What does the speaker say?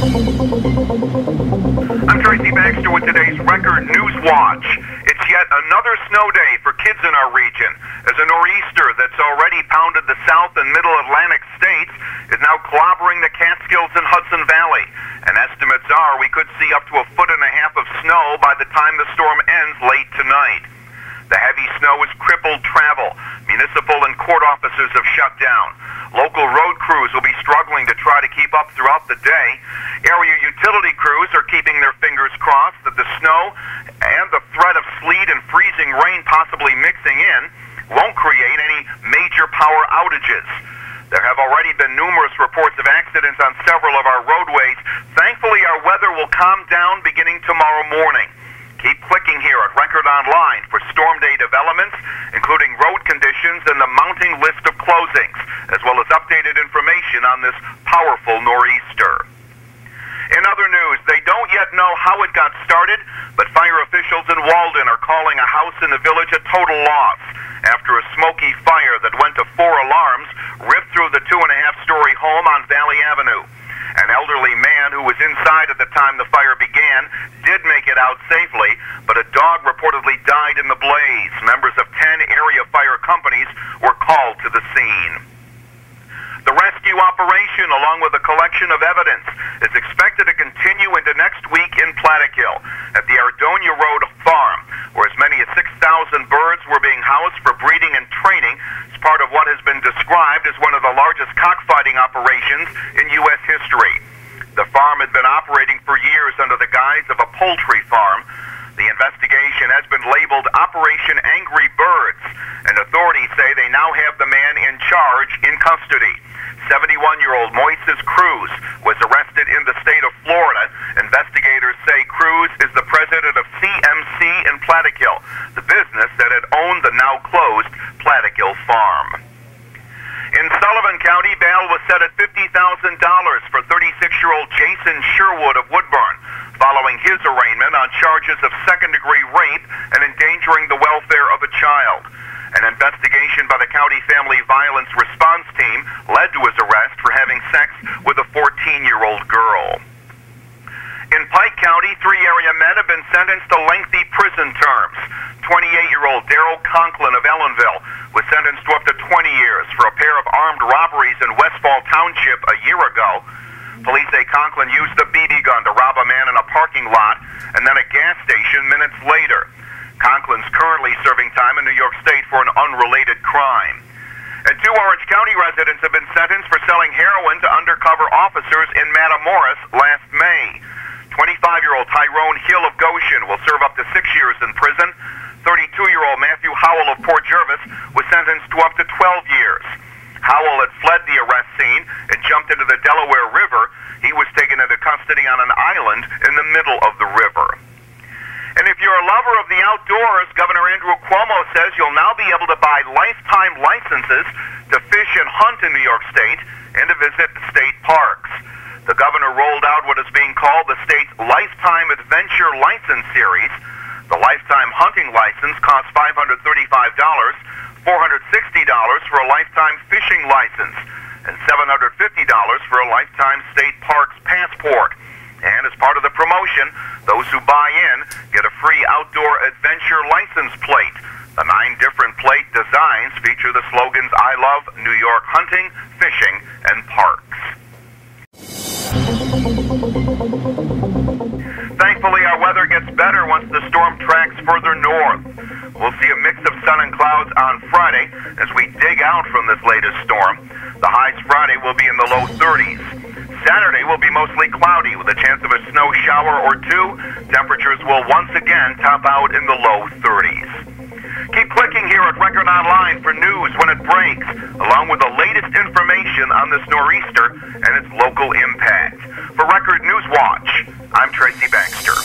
I'm Tracy Baxter with today's Record Newswatch. It's yet another snow day for kids in our region, as a nor'easter that's already pounded the South and Middle Atlantic states is now clobbering the Catskills and Hudson Valley. And estimates are we could see up to 1.5 feet of snow by the time the storm ends late tonight. The heavy snow has crippled travel. Municipal and court offices have shut down. Local road crews will be struggling to try to keep up throughout the day. Area utility crews are keeping their fingers crossed that the snow and the threat of sleet and freezing rain possibly mixing in won't create any major power outages. There have already been numerous reports of accidents on several of our roadways. Thankfully, our weather will calm down beginning tomorrow morning. Keep clicking here at Record Online for storm day developments, including road conditions and the mounting list of closings, as well as updated information on this powerful nor'easter. In other news, they don't yet know how it got started, but fire officials in Walden are calling a house in the village a total loss after a smoky fire that went to 4 alarms ripped through the 2.5-story home on Valley Avenue. An elderly man who was inside at the time the fire began did make it out safely, but a dog reportedly died in the blaze. Members of 10 area fire companies were called to the scene. The rescue operation, along with a collection of evidence, is expected to continue into next week in Plattekill at the Ardonia Road Farm, where as many as 6,000 birds were being housed for breeding and training as part of what has been described as one of the largest cockfighting operations in U.S. history. The farm had been operating for years under the guise of a poultry farm. The investigation has been labeled Operation Angry Birds, and authorities say they now have the man in charge in custody. 71-year-old Moises Cruz was arrested in the state of Florida. Investigators say Cruz is the president of CMC in Plattekill, the business that had owned the now-closed Plattekill farm. In Sullivan County, bail was set at $50,000 for 36-year-old Jason Sherwood of Woodburn, following his arraignment on charges of second-degree rape and endangering the welfare of a child. An investigation by the County Family Violence Response Team led to his arrest for having sex with a 14-year-old girl. In Pike County, 3 area men have been sentenced to lengthy prison terms. 28-year-old Daryl Conklin of Ellenville was sentenced to up to 20 years for a pair of armed robberies in Westfall Township a year ago. Police say Conklin used a BB gun to rob a man in a parking lot and then a gas station minutes later. Conklin's currently serving time in New York State for an unrelated crime. And 2 Orange County residents have been sentenced for selling heroin to undercover officers in Matamoros last May. 25-year-old Tyrone Hill of Goshen will serve up to 6 years in prison. 32-year-old Matthew Howell of Port Jervis was sentenced to up to 12 years. Howell had fled the arrest scene and jumped into the Delaware River. He was taken into custody on an island in the middle of the river. And if you're a lover of the outdoors, Governor Andrew Cuomo says you'll now be able to buy lifetime licenses to fish and hunt in New York State and to visit state parks. The governor rolled out what is being called the state's Lifetime Adventure License Series. The lifetime hunting license costs $535, $460 for a lifetime fishing license, and $750 for a lifetime state parks passport. And as part of the promotion, those who buy in get a free outdoor adventure license plate. The 9 different plate designs feature the slogans "I love New York hunting, fishing, and parks." Thankfully, our weather gets better once the storm tracks further north. We'll see a mix of sun and clouds on Friday as we dig out from this latest storm. The highs Friday will be in the low 30s. Saturday will be mostly cloudy with a chance of a snow shower or 2. Temperatures will once again top out in the low 30s. Keep clicking here at Record Online for news when it breaks, along with the latest information on this nor'easter and its local impact. For Record Newswatch, I'm Tracy Baxter.